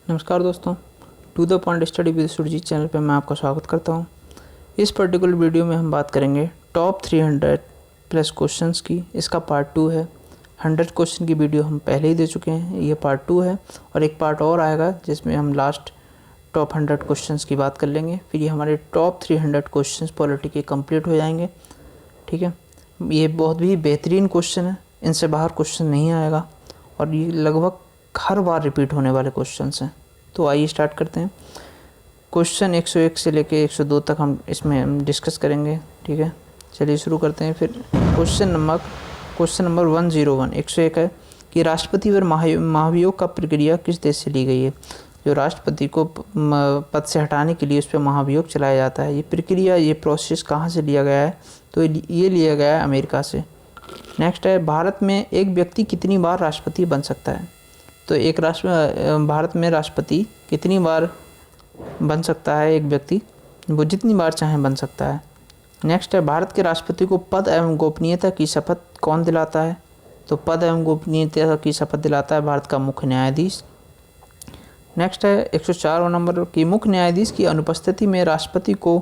नमस्कार दोस्तों, to the point study with Surjeet channel पे मैं आपका स्वागत करता हूँ। इस पर्टिकुलर वीडियो में हम बात करेंगे टॉप 300 प्लस क्वेश्चंस की। इसका पार्ट 2 है। 100 क्वेश्चन की वीडियो हम पहले ही दे चुके हैं, ये पार्ट 2 है और एक पार्ट और आएगा जिसमें हम लास्ट टॉप 100 क्वेश्चंस की बात कर लेंगे। फिर ये हमारे टॉप 300 क्वेश्चंस पॉलिटी के कंप्लीट हो जाएंगे। ठीक है, ये बहुत ही बेहतरीन क्वेश्चन है, इनसे बाहर क्वेश्चन नहीं आएगा और ये लगभग हर बार रिपीट होने वाले क्वेश्चंस हैं। तो आइए स्टार्ट करते हैं। क्वेश्चन 101 से लेके 102 तक हम इसमें डिस्कस करेंगे। ठीक है, चलिए शुरू करते हैं। फिर क्वेश्चन नंबर 101 101 है कि राष्ट्रपति पर महाभियोग का प्रक्रिया किस देश से ली गई है। जो राष्ट्रपति को पद से हटाने के लिए उस पर महाभियोग चलाया जाता है, ये प्रक्रिया, ये प्रोसेस कहाँ से लिया गया है, तो ये लिया गया है अमेरिका से। नेक्स्ट है, भारत में एक व्यक्ति कितनी बार राष्ट्रपति बन सकता है। तो भारत में राष्ट्रपति कितनी बार बन सकता है एक व्यक्ति, वो जितनी बार चाहे बन सकता है। नेक्स्ट है, भारत के राष्ट्रपति को पद एवं गोपनीयता की शपथ कौन दिलाता है। तो पद एवं गोपनीयता की शपथ दिलाता है भारत का मुख्य न्यायाधीश। नेक्स्ट है 104 नंबर की मुख्य न्यायाधीश की अनुपस्थिति में राष्ट्रपति को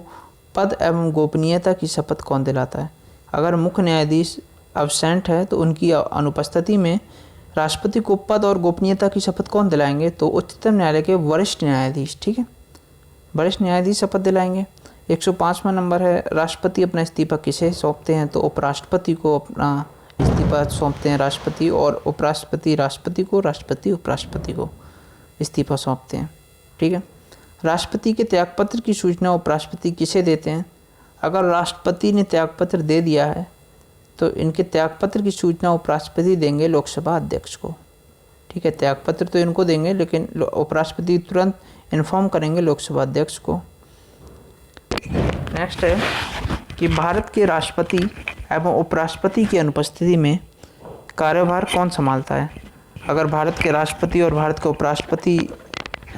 पद एवं गोपनीयता की शपथ कौन दिलाता है। अगर मुख्य न्यायाधीश अब्सेंट है तो उनकी अनुपस्थिति में राष्ट्रपति को पद और गोपनीयता की शपथ कौन दिलाएंगे, तो उच्चतम न्यायालय के वरिष्ठ न्यायाधीश। ठीक है, वरिष्ठ न्यायाधीश शपथ दिलाएंगे। 105वां नंबर है, राष्ट्रपति अपना इस्तीफा किसे सौंपते हैं। तो उपराष्ट्रपति को अपना इस्तीफा सौंपते हैं राष्ट्रपति, और उपराष्ट्रपति राष्ट्रपति को, राष्ट्रपति उपराष्ट्रपति को इस्तीफा सौंपते हैं। ठीक है, राष्ट्रपति के त्यागपत्र की सूचना उपराष्ट्रपति किसे देते हैं। अगर राष्ट्रपति ने त्यागपत्र दे दिया है तो इनके त्यागपत्र की सूचना उपराष्ट्रपति देंगे लोकसभा अध्यक्ष को। ठीक है, त्यागपत्र तो इनको देंगे लेकिन उपराष्ट्रपति तुरंत इन्फॉर्म करेंगे लोकसभा अध्यक्ष को। नेक्स्ट है कि भारत के राष्ट्रपति एवं उपराष्ट्रपति की अनुपस्थिति में कार्यभार कौन संभालता है। अगर भारत के राष्ट्रपति और भारत के उपराष्ट्रपति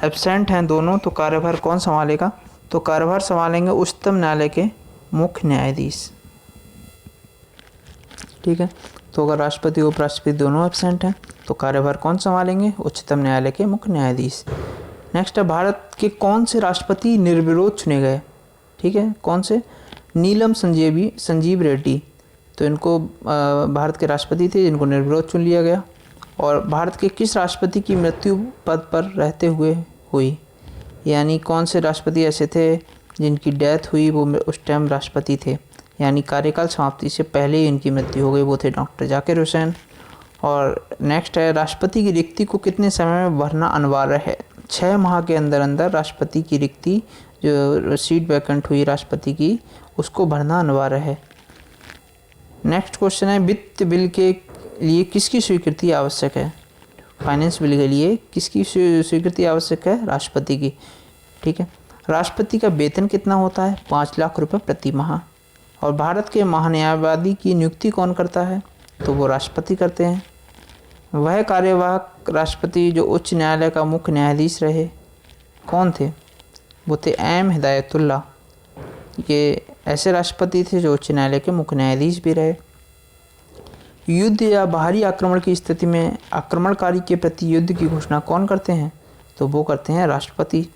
एब्सेंट हैं दोनों, तो कार्यभार कौन संभालेगा। तो कार्यभार संभालेंगे उच्चतम न्यायालय के मुख्य न्यायाधीश। ठीक है, तो अगर राष्ट्रपति और उपराष्ट्रपति दोनों एब्सेंट हैं तो कार्यभार कौन संभालेंगे, उच्चतम न्यायालय के मुख्य न्यायाधीश। नेक्स्ट है, भारत के कौन से राष्ट्रपति निर्विरोध चुने गए। ठीक है, कौन से, नीलम संजीव रेड्डी। तो इनको भारत के राष्ट्रपति थे जिनको निर्विरोध चुन लिया गया। और भारत के किस राष्ट्रपति की मृत्यु पद पर रहते हुए हुई, यानी कौन से राष्ट्रपति ऐसे थे जिनकी डेथ हुई, वो उस टाइम राष्ट्रपति थे, यानी कार्यकाल समाप्ति से पहले ही इनकी मृत्यु हो गई, वो थे डॉक्टर जाकिर हुसैन। और नेक्स्ट है, राष्ट्रपति की रिक्ति को कितने समय में भरना अनिवार्य है। 6 माह के अंदर अंदर राष्ट्रपति की रिक्ति, जो सीट वैकेंट हुई राष्ट्रपति की, उसको भरना अनिवार्य है। नेक्स्ट क्वेश्चन है, वित्त बिल के लिए किसकी स्वीकृति आवश्यक है। फाइनेंस बिल के लिए किसकी स्वीकृति आवश्यक है, राष्ट्रपति की। ठीक है, राष्ट्रपति का वेतन कितना होता है, 5 लाख रुपये प्रति माह। और भारत के महान्यायवादी की नियुक्ति कौन करता है, तो वो राष्ट्रपति करते हैं। वह कार्यवाहक राष्ट्रपति जो उच्च न्यायालय का मुख्य न्यायाधीश रहे कौन थे, वो थे एम हिदायतुल्लाह। ये ऐसे राष्ट्रपति थे जो उच्च न्यायालय के मुख्य न्यायाधीश भी रहे। युद्ध या बाहरी आक्रमण की स्थिति में आक्रमणकारी के प्रति युद्ध की घोषणा कौन करते हैं, तो वो करते हैं राष्ट्रपति।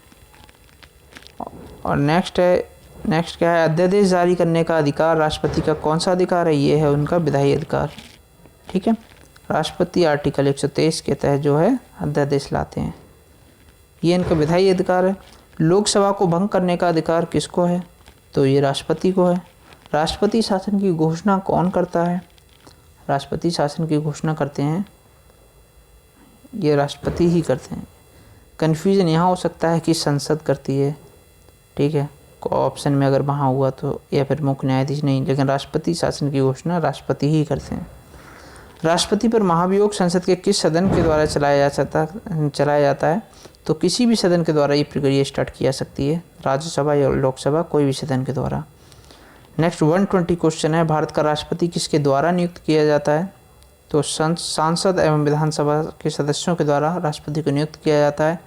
और नेक्स्ट क्या है, अध्यादेश जारी करने का अधिकार राष्ट्रपति का कौन सा अधिकार है, ये है उनका विधायी अधिकार। ठीक है, राष्ट्रपति आर्टिकल 123 के तहत जो है अध्यादेश लाते हैं, ये इनका विधायी अधिकार है। लोकसभा को भंग करने का अधिकार किसको है, तो ये राष्ट्रपति को है। राष्ट्रपति शासन की घोषणा कौन करता है, राष्ट्रपति शासन की घोषणा करते हैं ये राष्ट्रपति ही करते हैं। कन्फ्यूजन यहाँ हो सकता है कि संसद करती है। ठीक है, ऑप्शन में अगर वहाँ हुआ तो, या फिर मुख्य न्यायाधीश नहीं, लेकिन राष्ट्रपति शासन की घोषणा राष्ट्रपति ही करते हैं। राष्ट्रपति पर महाभियोग संसद के किस सदन के द्वारा चलाया जाता है, तो किसी भी सदन के द्वारा ये प्रक्रिया स्टार्ट की जा सकती है, राज्यसभा या लोकसभा, कोई भी सदन के द्वारा। नेक्स्ट 120 क्वेश्चन है, भारत का राष्ट्रपति किसके द्वारा नियुक्त किया जाता है, तो सांसद एवं विधानसभा के सदस्यों के द्वारा राष्ट्रपति को नियुक्त किया जाता है।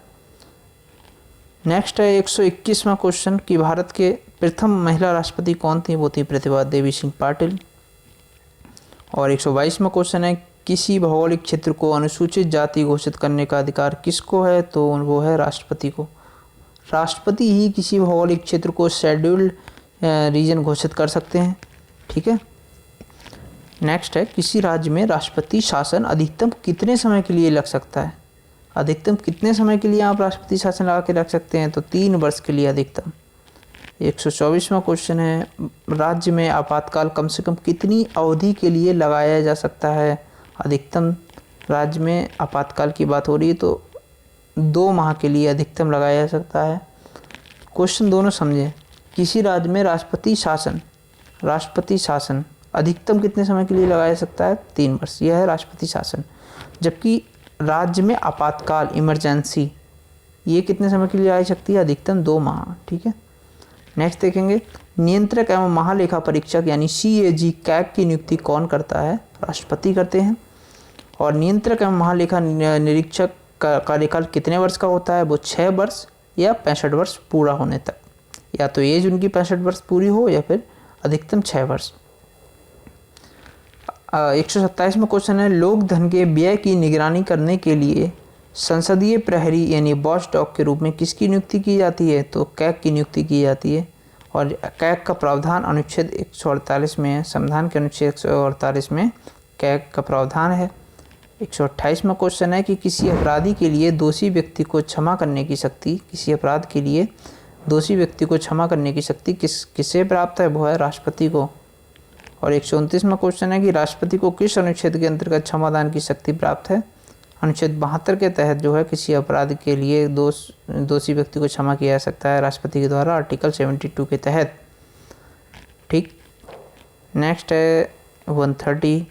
नेक्स्ट है 121वां क्वेश्चन कि भारत के प्रथम महिला राष्ट्रपति कौन थी, वो थी प्रतिभा देवी सिंह पाटिल। और 122वां क्वेश्चन है किसी भौगोलिक क्षेत्र को अनुसूचित जाति घोषित करने का अधिकार किसको है? तो वो है राष्ट्रपति को। राष्ट्रपति ही किसी भौगोलिक क्षेत्र को शेड्यूल्ड रीजन घोषित कर सकते हैं। ठीक है। नेक्स्ट है, किसी राज्य में राष्ट्रपति शासन अधिकतम कितने समय के लिए लग सकता है? अधिकतम कितने समय के लिए आप राष्ट्रपति शासन लगा के रख सकते हैं? तो 3 वर्ष के लिए अधिकतम। 124वां क्वेश्चन है, राज्य में आपातकाल कम से कम कितनी अवधि के लिए लगाया जा सकता है? अधिकतम राज्य में आपातकाल की बात हो रही है तो 2 माह के लिए अधिकतम लगाया जा सकता है। क्वेश्चन दोनों समझें। किसी राज्य में राष्ट्रपति शासन अधिकतम कितने समय के लिए लगाया जा सकता है? 3 वर्ष। यह है राष्ट्रपति शासन। जबकि राज्य में आपातकाल इमरजेंसी ये कितने समय के लिए आ सकती है? अधिकतम 2 माह। ठीक है। नेक्स्ट देखेंगे, नियंत्रक एवं महालेखा परीक्षक यानी CAG कैग की नियुक्ति कौन करता है? राष्ट्रपति करते हैं। और नियंत्रक एवं महालेखा निरीक्षक का कार्यकाल कितने वर्ष का होता है? वो 6 वर्ष या 65 वर्ष पूरा होने तक। या तो एज उनकी 65 वर्ष पूरी हो या फिर अधिकतम 6 वर्ष। 127वां क्वेश्चन है, लोक धन के व्यय की निगरानी करने के लिए संसदीय प्रहरी यानी वॉच डॉग के रूप में किसकी नियुक्ति की जाती है? तो कैग की नियुक्ति की जाती है। और कैग का प्रावधान अनुच्छेद 148 में है। संविधान के अनुच्छेद 148 में कैग का प्रावधान है। 128वां क्वेश्चन है कि किसी अपराधी के लिए दोषी व्यक्ति को क्षमा करने की शक्ति किससे प्राप्त है? वो है राष्ट्रपति को। और 129वां क्वेश्चन है कि राष्ट्रपति को किस अनुच्छेद के अंतर्गत क्षमादान की शक्ति प्राप्त है? अनुच्छेद 72 के तहत जो है किसी अपराध के लिए दोषी व्यक्ति को क्षमा किया जा सकता है राष्ट्रपति के द्वारा, आर्टिकल 72 के तहत। ठीक। नेक्स्ट है 130,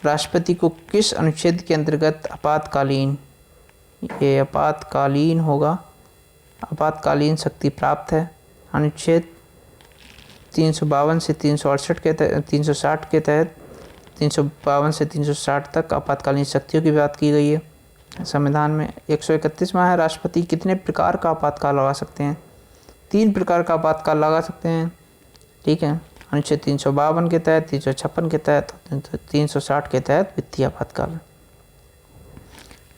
राष्ट्रपति को किस अनुच्छेद के अंतर्गत आपातकालीन शक्ति प्राप्त है? अनुच्छेद 352 से 368 के तहत 360 के तहत 352 से 360 तक आपातकालीन शक्तियों की बात की गई है संविधान में। 131वां है, राष्ट्रपति कितने प्रकार का आपातकाल लगा सकते हैं? 3 प्रकार का आपातकाल लगा सकते हैं। ठीक है। अनुच्छेद 352 के तहत, 356 के तहत, 360 के तहत वित्तीय आपातकाल।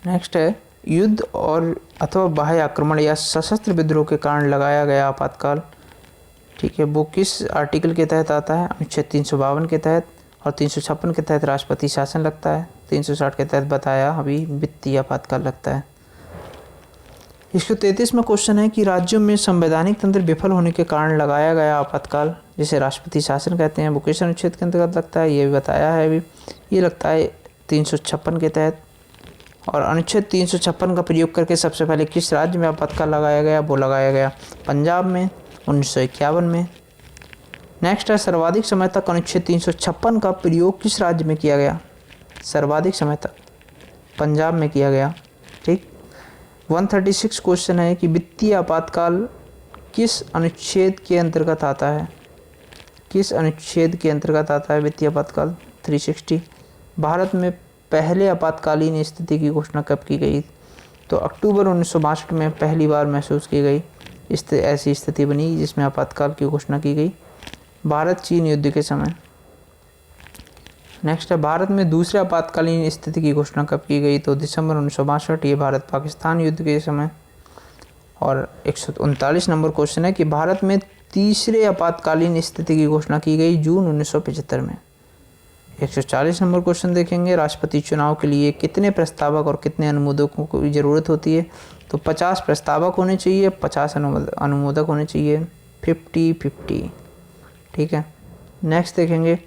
नेक्स्ट है, युद्ध और अथवा बाह्य आक्रमण या सशस्त्र विद्रोह के कारण लगाया गया आपातकाल। ठीक है। वो किस आर्टिकल के तहत आता है? अनुच्छेद 352 के तहत। और 356 के तहत राष्ट्रपति शासन लगता है। 360 के तहत बताया अभी वित्तीय आपातकाल लगता है। 133वां क्वेश्चन है कि राज्यों में संवैधानिक तंत्र विफल होने के कारण लगाया गया आपातकाल जिसे राष्ट्रपति शासन कहते हैं वो किस अनुच्छेद के अंतर्गत लगता है? ये भी बताया है अभी। ये लगता है 356 के तहत। और अनुच्छेद 356 का प्रयोग करके सबसे पहले किस राज्य में आपातकाल लगाया गया? वो लगाया गया पंजाब में 1951 में। नेक्स्ट है, सर्वाधिक समय तक अनुच्छेद 356 का प्रयोग किस राज्य में किया गया? सर्वाधिक समय तक पंजाब में किया गया। ठीक। 136 क्वेश्चन है कि वित्तीय आपातकाल किस अनुच्छेद के अंतर्गत आता है? किस अनुच्छेद के अंतर्गत आता है वित्तीय आपातकाल? 360। भारत में पहले आपातकालीन स्थिति की घोषणा कब की गई? तो अक्टूबर 1962 में पहली बार महसूस की गई ऐसी स्थिति बनी जिसमें आपातकाल की घोषणा की गई, भारत चीन युद्ध के समय। नेक्स्ट है, भारत में दूसरे आपातकालीन स्थिति की घोषणा कब की गई? तो दिसंबर 1962, ये भारत पाकिस्तान युद्ध के समय। और 139 नंबर क्वेश्चन है कि भारत में तीसरे आपातकालीन स्थिति की घोषणा की गई जून 1975 में। 140 नंबर क्वेश्चन देखेंगे, राष्ट्रपति चुनाव के लिए कितने प्रस्तावक और कितने अनुमोदकों की ज़रूरत होती है? तो 50 प्रस्तावक होने चाहिए, 50 अनुमोदक होने चाहिए, 50-50। ठीक है। नेक्स्ट देखेंगे,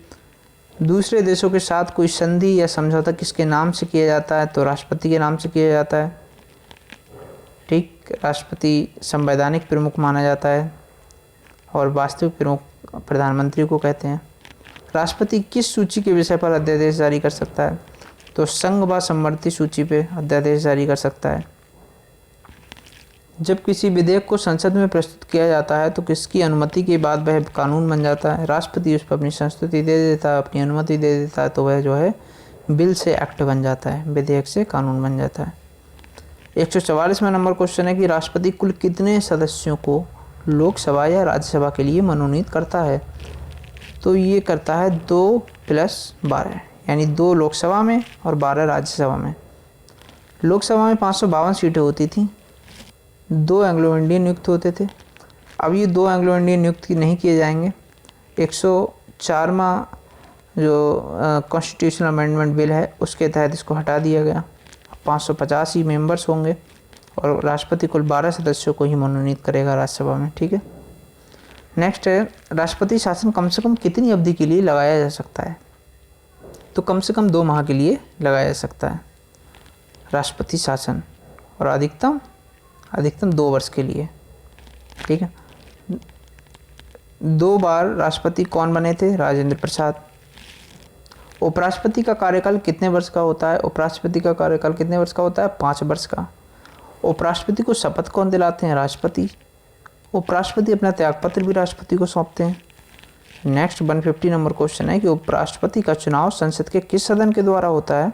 दूसरे देशों के साथ कोई संधि या समझौता किसके नाम से किया जाता है? तो राष्ट्रपति के नाम से किया जाता है। ठीक। राष्ट्रपति संवैधानिक प्रमुख माना जाता है और वास्तविक प्रमुख प्रधानमंत्री को कहते हैं। राष्ट्रपति किस सूची के विषय पर अध्यादेश जारी कर सकता है? तो संघ व संवर्ती सूची पे अध्यादेश जारी कर सकता है। जब किसी विधेयक को संसद में प्रस्तुत किया जाता है तो किसकी अनुमति के बाद वह कानून बन जाता है? राष्ट्रपति उस पर अपनी संस्तुति दे देता है, अपनी अनुमति दे देता है, तो वह जो है बिल से एक्ट बन जाता है, विधेयक से कानून बन जाता है। 144वां नंबर क्वेश्चन है कि राष्ट्रपति कुल कितने सदस्यों को लोकसभा या राज्यसभा के लिए मनोनीत करता है? तो ये करता है 2 + 12, यानी 2 लोकसभा में और 12 राज्यसभा में। लोकसभा में 552 सीटें होती थी, 2 एंग्लो इंडियन नियुक्त होते थे। अब ये 2 एंग्लो इंडियन नियुक्त नहीं किए जाएंगे। 104वां जो कॉन्स्टिट्यूशनल अमेंडमेंट बिल है उसके तहत इसको हटा दिया गया। 550 ही मेंबर्स होंगे और राष्ट्रपति कुल 12 सदस्यों को ही मनोनीत करेगा राज्यसभा में। ठीक है, नेक्स्ट है राष्ट्रपति शासन कम से कम कितनी अवधि के लिए लगाया जा सकता है? तो कम से कम 2 माह के लिए लगाया जा सकता है राष्ट्रपति शासन, और अधिकतम 2 वर्ष के लिए। ठीक है, 2 बार राष्ट्रपति कौन बने थे? राजेंद्र प्रसाद। उपराष्ट्रपति का कार्यकाल कितने वर्ष का होता है? उपराष्ट्रपति का कार्यकाल कितने वर्ष का होता है? 5 वर्ष का। उपराष्ट्रपति को शपथ कौन दिलाते हैं? राष्ट्रपति। उपराष्ट्रपति अपना त्यागपत्र भी राष्ट्रपति को सौंपते हैं। नेक्स्ट 150 नंबर क्वेश्चन है कि उपराष्ट्रपति का चुनाव संसद के किस सदन के द्वारा होता है?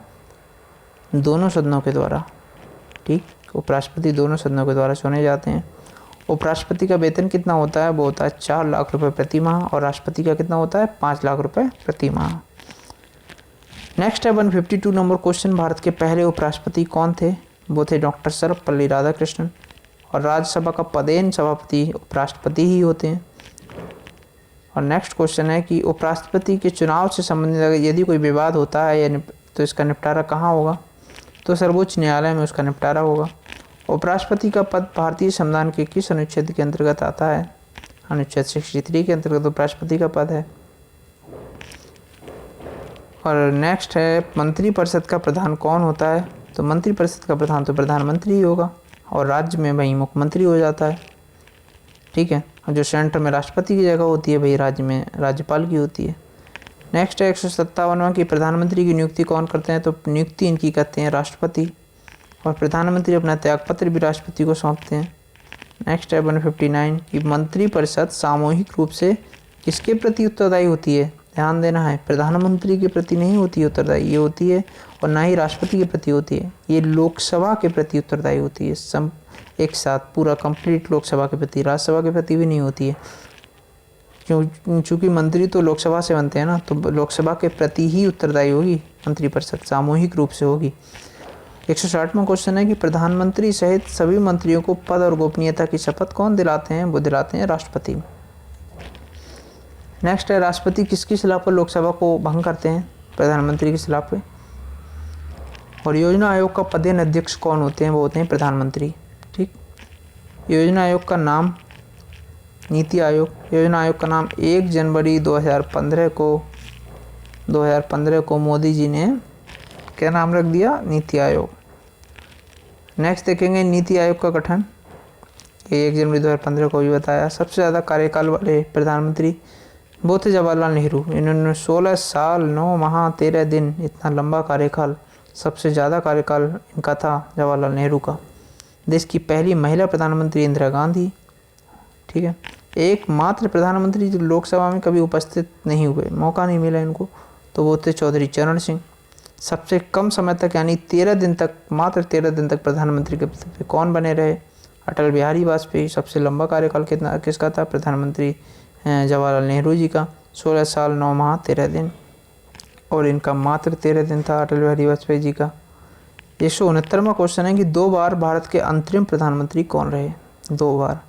दोनों सदनों के द्वारा। ठीक, उपराष्ट्रपति दोनों सदनों के द्वारा चुने जाते हैं। उपराष्ट्रपति का वेतन कितना होता है? वो होता है 4 लाख रुपए प्रति माह, और राष्ट्रपति का कितना होता है? 5 लाख रुपए प्रति माह। नेक्स्ट है 152 नंबर क्वेश्चन, भारत के पहले उपराष्ट्रपति कौन थे? वो थे डॉक्टर सर्वपल्ली राधाकृष्णन। और राज्यसभा का पदेन सभापति उपराष्ट्रपति ही होते हैं। और नेक्स्ट क्वेश्चन है कि उपराष्ट्रपति के चुनाव से संबंधित यदि कोई विवाद होता है तो इसका निपटारा कहाँ होगा? तो सर्वोच्च न्यायालय में उसका निपटारा होगा। उपराष्ट्रपति का पद भारतीय संविधान के किस अनुच्छेद के अंतर्गत आता है? अनुच्छेद 63 के अंतर्गत उपराष्ट्रपति का पद है। और नेक्स्ट है मंत्रिपरिषद का प्रधान कौन होता है? तो मंत्रिपरिषद का प्रधान तो प्रधानमंत्री ही होगा, और राज्य में वही मुख्यमंत्री हो जाता है। ठीक है, और जो सेंटर में राष्ट्रपति की जगह होती है वही राज्य में राज्यपाल की होती है। नेक्स्ट है 157वां कि प्रधानमंत्री की नियुक्ति कौन करते हैं? तो नियुक्ति इनकी करते हैं राष्ट्रपति, और प्रधानमंत्री अपना त्यागपत्र भी राष्ट्रपति को सौंपते हैं। नेक्स्ट है 159 कि मंत्रिपरिषद सामूहिक रूप से किसके प्रति उत्तरदायी होती है? ध्यान देना है, प्रधानमंत्री के प्रति नहीं होती है उत्तरदायी, ये होती है, और ना ही राष्ट्रपति के प्रति होती है, ये लोकसभा के प्रति उत्तरदायी होती है। एक साथ पूरा कंप्लीट लोकसभा के प्रति, राज्यसभा के प्रति भी नहीं होती है। चूँकि मंत्री तो लोकसभा से बनते हैं ना, तो लोकसभा के प्रति ही उत्तरदायी होगी मंत्रिपरिषद, सामूहिक रूप से होगी। 160वां क्वेश्चन है कि प्रधानमंत्री सहित सभी मंत्रियों को पद और गोपनीयता की शपथ कौन दिलाते हैं? वो दिलाते हैं राष्ट्रपति। नेक्स्ट है राष्ट्रपति किसकी सलाह पर लोकसभा को भंग करते हैं? प्रधानमंत्री की सलाह पे। और योजना आयोग का पदेन अध्यक्ष कौन होते हैं? वो होते हैं प्रधानमंत्री। ठीक, योजना आयोग का नाम नीति आयोग। योजना आयोग का नाम 1 जनवरी 2015 को मोदी जी ने क्या नाम रख दिया? नीति आयोग। नेक्स्ट देखेंगे नीति आयोग का गठन, 1 जनवरी 2015 को भी बताया। सबसे ज़्यादा कार्यकाल वाले प्रधानमंत्री वो थे जवाहरलाल नेहरू। इन्होंने 16 साल 9 माह 13 दिन, इतना लंबा कार्यकाल, सबसे ज़्यादा कार्यकाल इनका था जवाहरलाल नेहरू का। देश की पहली महिला प्रधानमंत्री इंदिरा गांधी। ठीक है, एकमात्र प्रधानमंत्री जो लोकसभा में कभी उपस्थित नहीं हुए, मौका नहीं मिला इनको, तो वो थे चौधरी चरण सिंह। सबसे कम समय तक यानी 13 दिन तक, मात्र 13 दिन तक प्रधानमंत्री के पद पे कौन बने रहे? अटल बिहारी वाजपेयी। सबसे लंबा कार्यकाल किसका था? प्रधानमंत्री जवाहरलाल नेहरू जी का, 16 साल 9 माह 13 दिन, और इनका मात्र 13 दिन था अटल बिहारी वाजपेयी जी का। 169वां क्वेश्चन है कि 2 बार भारत के अंतरिम प्रधानमंत्री कौन रहे? 2 बार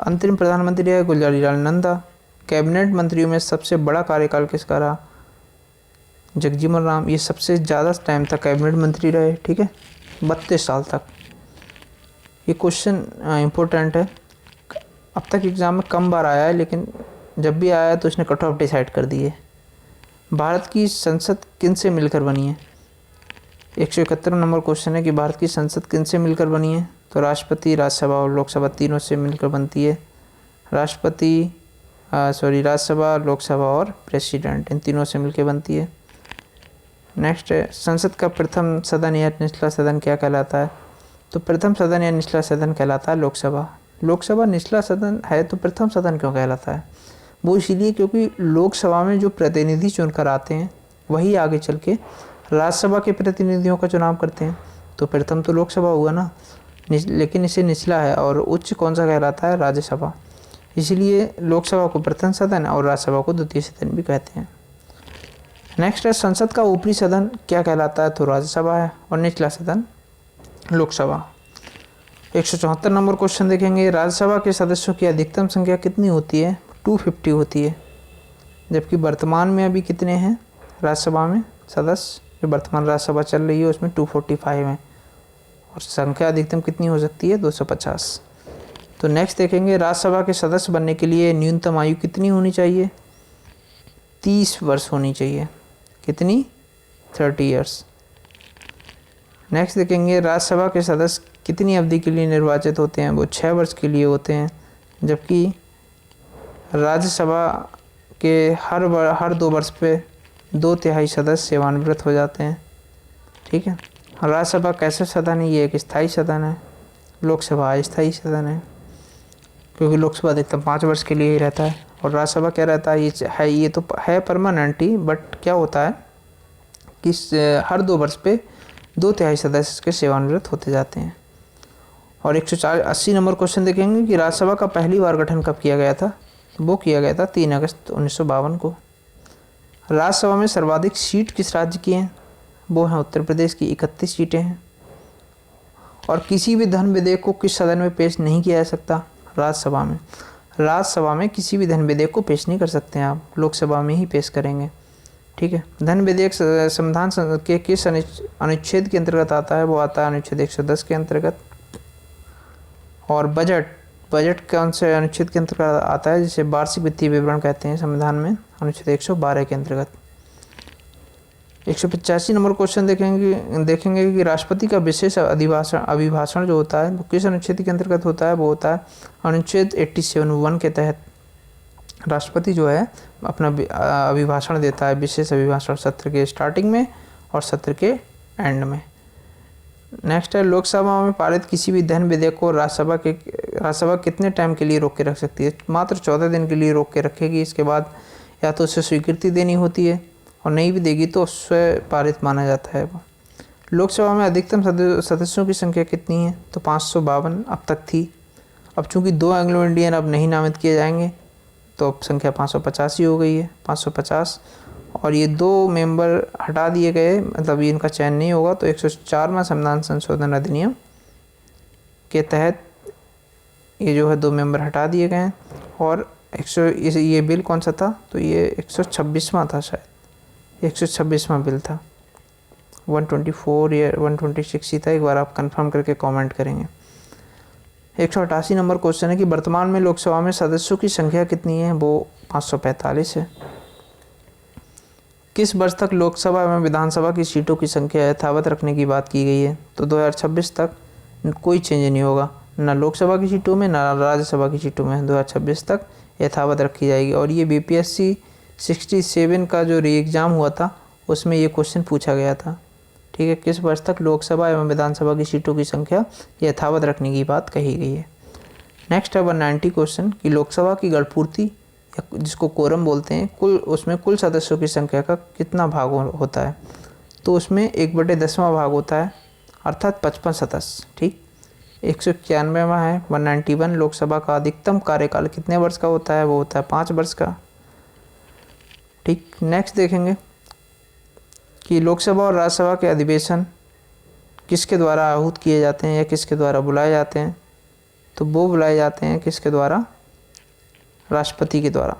अंतरिम प्रधानमंत्री है गुलजारीलाल नंदा। कैबिनेट मंत्रियों में सबसे बड़ा कार्यकाल किसका रहा? जगजीवन राम। ये सबसे ज़्यादा टाइम तक कैबिनेट मंत्री रहे। ठीक है, 32 साल तक। ये क्वेश्चन इम्पोर्टेंट है, अब तक एग्ज़ाम में कम बार आया है, लेकिन जब भी आया तो इसने कट ऑफ डिसाइड कर दी है। भारत की संसद किन से मिलकर बनी है? 171 नंबर क्वेश्चन है कि भारत की संसद किन से मिलकर बनी है? तो राष्ट्रपति, राज्यसभा और लोकसभा तीनों से मिलकर बनती है। राज्यसभा, लोकसभा और प्रेसिडेंट, इन तीनों से मिलकर बनती है। नेक्स्ट है संसद का प्रथम सदन या निचला सदन क्या कहलाता है? तो प्रथम सदन या निचला सदन कहलाता है लोकसभा। लोकसभा निचला सदन है तो प्रथम सदन क्यों कहलाता है? वो इसीलिए क्योंकि लोकसभा में जो प्रतिनिधि चुनकर आते हैं वही आगे चल के राज्यसभा के प्रतिनिधियों का चुनाव करते हैं, तो प्रथम तो लोकसभा हुआ ना, लेकिन इसे निचला है। और उच्च कौन सा कहलाता है? राज्यसभा। इसीलिए लोकसभा को प्रथम सदन और राज्यसभा को द्वितीय सदन भी कहते हैं। नेक्स्ट है संसद का ऊपरी सदन क्या कहलाता है, तो राज्यसभा है, और निचला सदन लोकसभा। 174 नंबर क्वेश्चन देखेंगे, राज्यसभा के सदस्यों की अधिकतम संख्या कितनी होती है, 250 होती है, जबकि वर्तमान में अभी कितने हैं राज्यसभा में सदस्य, जो वर्तमान राज्यसभा चल रही है उसमें 245 हैं, और संख्या अधिकतम कितनी हो सकती है, 250। तो नेक्स्ट देखेंगे, राज्यसभा के सदस्य बनने के लिए न्यूनतम आयु कितनी होनी चाहिए, 30 वर्ष होनी चाहिए, कितनी, 30 ईयर्स। नेक्स्ट देखेंगे, राज्यसभा के सदस्य कितनी अवधि के लिए निर्वाचित होते हैं, वो 6 वर्ष के लिए होते हैं, जबकि राज्यसभा के हर 2 वर्ष पे 2/3 सदस्य सेवानिवृत्त हो जाते हैं। ठीक है, राज्यसभा कैसे सदन है, ये एक स्थायी सदन है, लोकसभा अस्थायी सदन है, क्योंकि लोकसभा अधिकतम 5 वर्ष के लिए ही रहता है, और राज्यसभा क्या रहता है, ये तो है परमानेंट ही, बट क्या होता है कि हर 2 वर्ष पे 2/3 सदस्य इसके सेवानिवृत्त होते जाते हैं। और 180 नंबर क्वेश्चन देखेंगे कि राज्यसभा का पहली बार गठन कब किया गया था, वो किया गया था 3 अगस्त 1952 को। राज्यसभा में सर्वाधिक सीट किस राज्य की हैं, वो हैं उत्तर प्रदेश की, 31 सीटें हैं। और किसी भी धन विधेयक को किस सदन में पेश नहीं किया जा सकता, राज्यसभा में। राज्यसभा में किसी भी धन विधेयक को पेश नहीं कर सकते हैं आप, लोकसभा में ही पेश करेंगे। ठीक है, धन विधेयक संविधान के किस अनुच्छेद के अंतर्गत आता है, वो आता है अनुच्छेद 110 के अंतर्गत। और बजट कौन से अनुच्छेद के अंतर्गत आता है, जिसे वार्षिक वित्तीय विवरण कहते हैं संविधान में, अनुच्छेद 112 के अंतर्गत। 185 नंबर क्वेश्चन देखेंगे कि राष्ट्रपति का विशेष अभिभाषण जो होता है वो किस अनुच्छेद के अंतर्गत होता है, वो होता है अनुच्छेद 87(1) के तहत। राष्ट्रपति जो है अपना अभिभाषण देता है, विशेष अभिभाषण, सत्र के स्टार्टिंग में और सत्र के एंड में। नेक्स्ट है, लोकसभा में पारित किसी भी धन विधेयक को राज्यसभा कितने टाइम के लिए रोक के रख सकती है, मात्र 14 दिन के लिए रोक के रखेगी। इसके बाद या तो उसे स्वीकृति देनी होती है, और नहीं भी देगी तो उससे पारित माना जाता है वो। लोकसभा में अधिकतम सदस्यों की संख्या कितनी है, तो 552 अब तक थी। अब चूंकि 2 एंग्लो इंडियन अब नहीं नामित किए जाएंगे, तो अब संख्या 550 ही हो गई है, 550। और ये 2 मेंबर हटा दिए गए, मतलब इनका चयन नहीं होगा, तो 104वां संविधान संशोधन अधिनियम के तहत ये जो है 2 मेंबर हटा दिए गए हैं। और ये बिल कौन सा था, तो ये 126वां था, शायद 126वां बिल था, 124 या 126 ही था, एक बार आप कंफर्म करके कमेंट करेंगे। 188 नंबर क्वेश्चन है कि वर्तमान में लोकसभा में सदस्यों की संख्या कितनी है, वो 545 है। किस वर्ष तक लोकसभा एवं विधानसभा की सीटों की संख्या यथावत रखने की बात की गई है, तो 2026 तक कोई चेंज नहीं होगा, ना लोकसभा की सीटों में ना राज्यसभा की सीटों में, 2026 तक यथावत रखी जाएगी। और ये BPSC 67 का जो री एग्ज़ाम हुआ था उसमें ये क्वेश्चन पूछा गया था। ठीक है, किस वर्ष तक लोकसभा एवं विधानसभा की सीटों की संख्या यथावत रखने की बात कही गई है। नेक्स्ट है 190 क्वेश्चन कि लोकसभा की गणपूर्ति या जिसको कोरम बोलते हैं, उसमें कुल सदस्यों की संख्या का कितना भाग होता है, तो उसमें 1/10वां भाग होता है, अर्थात 55 सदस्य। ठीक, 191वां है 191, लोकसभा का अधिकतम कार्यकाल कितने वर्ष का होता है, वो होता है 5 वर्ष का। ठीक, नेक्स्ट देखेंगे कि लोकसभा और राज्यसभा के अधिवेशन किसके द्वारा आहूत किए जाते हैं या किसके द्वारा बुलाए जाते हैं, तो वो बुलाए जाते हैं किसके द्वारा, राष्ट्रपति के द्वारा।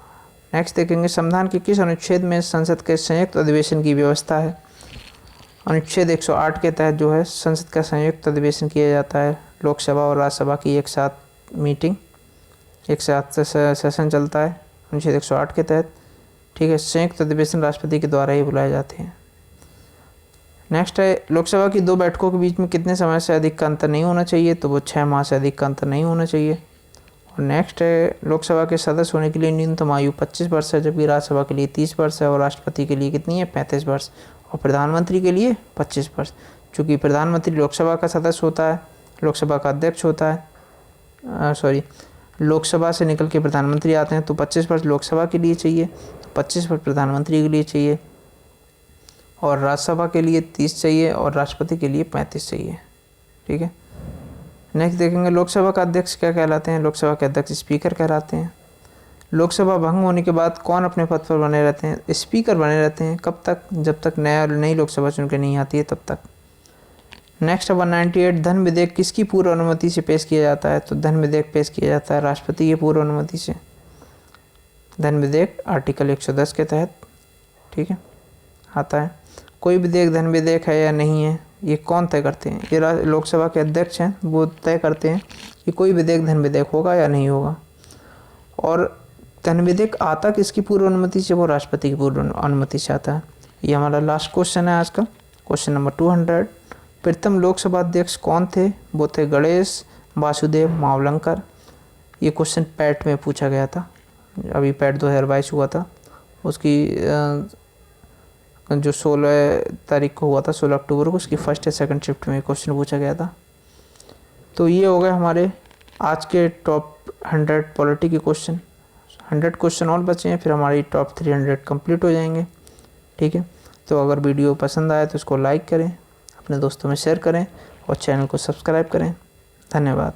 नेक्स्ट देखेंगे संविधान के किस अनुच्छेद में संसद के संयुक्त अधिवेशन की व्यवस्था है, अनुच्छेद 108 के तहत जो है संसद का संयुक्त अधिवेशन किया जाता है, लोकसभा और राज्यसभा की एक साथ मीटिंग, एक साथ सेशन चलता है अनुच्छेद 108 के तहत। ठीक है, संयुक्त अधिवेशन राष्ट्रपति के द्वारा ही बुलाए जाते हैं। नेक्स्ट है लोकसभा की 2 बैठकों के बीच में कितने समय से अधिक का अंतर नहीं होना चाहिए, तो वो 6 माह से अधिक का अंतर नहीं होना चाहिए। और नेक्स्ट है लोकसभा के सदस्य होने के लिए न्यूनतम आयु 25 वर्ष है, जबकि राज्यसभा के लिए 30 वर्ष है, और राष्ट्रपति के लिए कितनी है, 35 वर्ष, और प्रधानमंत्री के लिए 25 वर्ष। चूँकि प्रधानमंत्री लोकसभा का सदस्य होता है, लोकसभा का अध्यक्ष होता है, लोकसभा से निकल के प्रधानमंत्री आते हैं, तो 25 वर्ष लोकसभा के लिए चाहिए, तो 25 वर्ष प्रधानमंत्री के लिए चाहिए, और राज्यसभा के लिए 30 चाहिए, और राष्ट्रपति के लिए 35 चाहिए। ठीक है, नेक्स्ट देखेंगे लोकसभा का अध्यक्ष क्या कहलाते हैं, लोकसभा के अध्यक्ष स्पीकर कहलाते हैं। लोकसभा भंग होने के बाद कौन अपने पद पर बने रहते हैं? स्पीकर बने रहते हैं। कब तक? जब तक नई लोकसभा चुन के नहीं आती है तब तक। नेक्स्ट 198, धन विधेयक किसकी पूर्व अनुमति से पेश किया जाता है? तो धन विधेयक पेश किया जाता है राष्ट्रपति की पूर्व अनुमति से। धन विधेयक आर्टिकल 110 के तहत, ठीक है, आता है। कोई विधेयक धन विधेयक है या नहीं है, ये कौन तय करते हैं? ये लोकसभा के अध्यक्ष हैं, वो तय करते हैं कि कोई विधेयक धन विधेयक होगा या नहीं होगा। और धन विधेयक आता किसकी पूर्व अनुमति से? वो राष्ट्रपति की पूर्व अनुमति से आता है। ये हमारा लास्ट क्वेश्चन है आज का, क्वेश्चन नंबर 200। प्रथम लोकसभा अध्यक्ष कौन थे? वो थे गणेश वासुदेव मावलंकर। ये क्वेश्चन पैट में पूछा गया था, अभी पैट 2022 हुआ था, उसकी जो 16 तारीख को हुआ था, 16 अक्टूबर को, उसकी फर्स्ट या सेकंड शिफ्ट में क्वेश्चन पूछा गया था। तो ये हो गए हमारे आज के टॉप 100 पॉलिटी के क्वेश्चन। 100 क्वेश्चन और बचे हैं, फिर हमारी टॉप 300 कंप्लीट हो जाएंगे, ठीक है। तो अगर वीडियो पसंद आए तो इसको लाइक करें, अपने दोस्तों में शेयर करें और चैनल को सब्सक्राइब करें। धन्यवाद।